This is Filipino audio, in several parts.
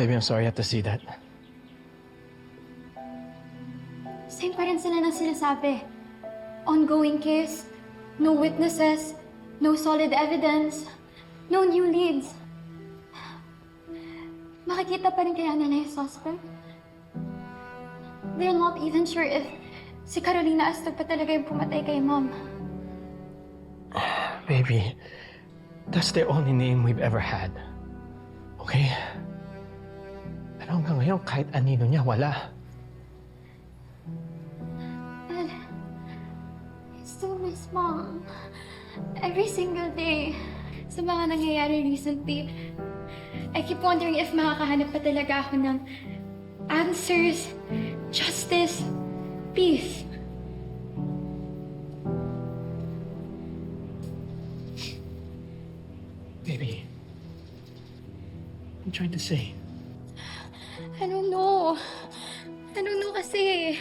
Baby, I'm sorry I have to see that. Same pa rin sila ng sinasabi. Ongoing case, no witnesses, no solid evidence, no new leads. Makikita pa rin kaya nila yung suspect? They're not even sure if si Carolina Astog pa talaga yung pumatay kay Mom. Baby, that's the only name we've ever had. Okay? Pero hanggang ngayon, kahit anino niya, wala. Dad, I still miss Mom. Every single day. Sa mga nangyayari recently, I keep wondering if makakahanap pa talaga ako ng answers, justice, peace. Baby, what are you trying to say? I don't know. I don't know kasi.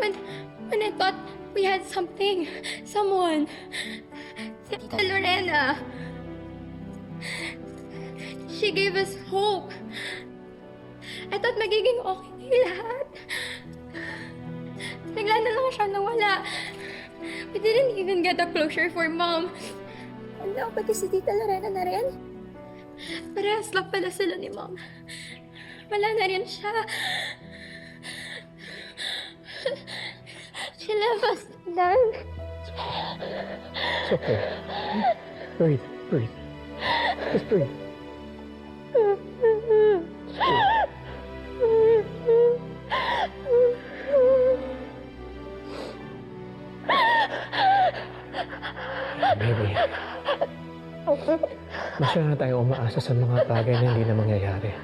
When I thought we had something, someone, si Tita Lorena, she gave us hope. I thought magiging okay na yung lahat. Bigla na lang siya nawala. We didn't even get a closure for Mom. Ano, pati si Tita Lorena na rin? Parehas lang pala sila ni Mom. Wala na rin siya. She left us, Dad. It's okay. Breathe, breathe. Just breathe. Baby, masyado na tayo umaasa sa mga bagay na hindi na mangyayari.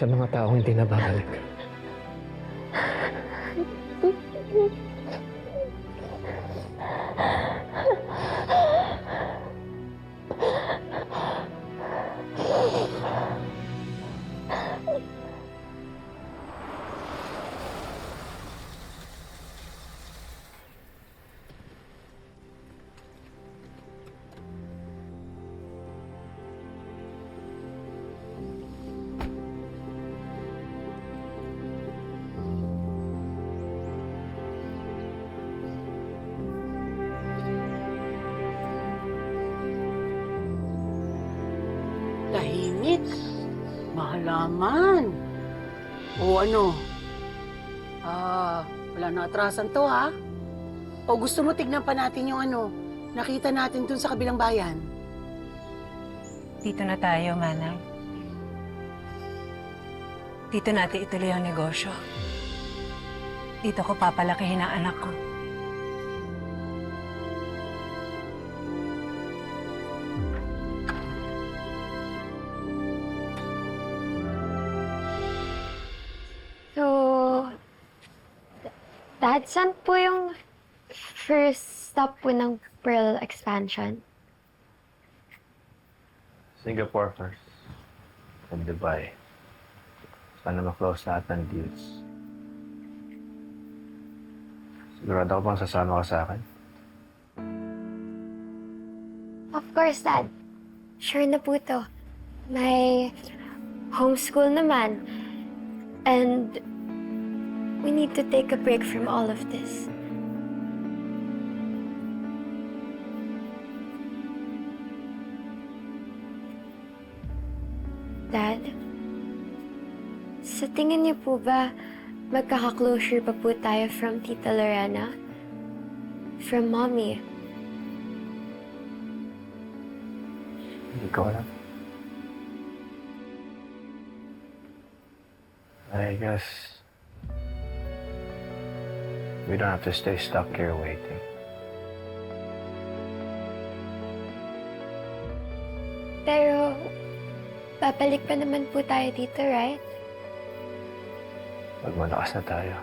Sa mga taong hindi na babalik. Tahimik. Mahalaman. O ano? Wala na atrasan to, ha? O gusto mo tignan pa natin yung ano, nakita natin dun sa kabilang bayan? Dito na tayo, Manang. Dito natin ituloy ang negosyo. Dito ko papalakihin ang anak ko. So, Dad, saan po yung first stop po ng Pearl expansion? Singapore first. Then Dubai. Sana ma-close lahat ng deals. Sigurado ka bang sasama ka sa akin? Of course, Dad. Sure na po to. May homeschool naman. And we need to take a break from all of this. Dad, sa tingin niyo po ba magkaka-closure pa po tayo from Tita Lorena? From Mommy? Hindi ko alam. I guess we don't have to stay stuck here waiting. Pero, babalik pa naman po tayo dito, right? Pag malakas na tayo.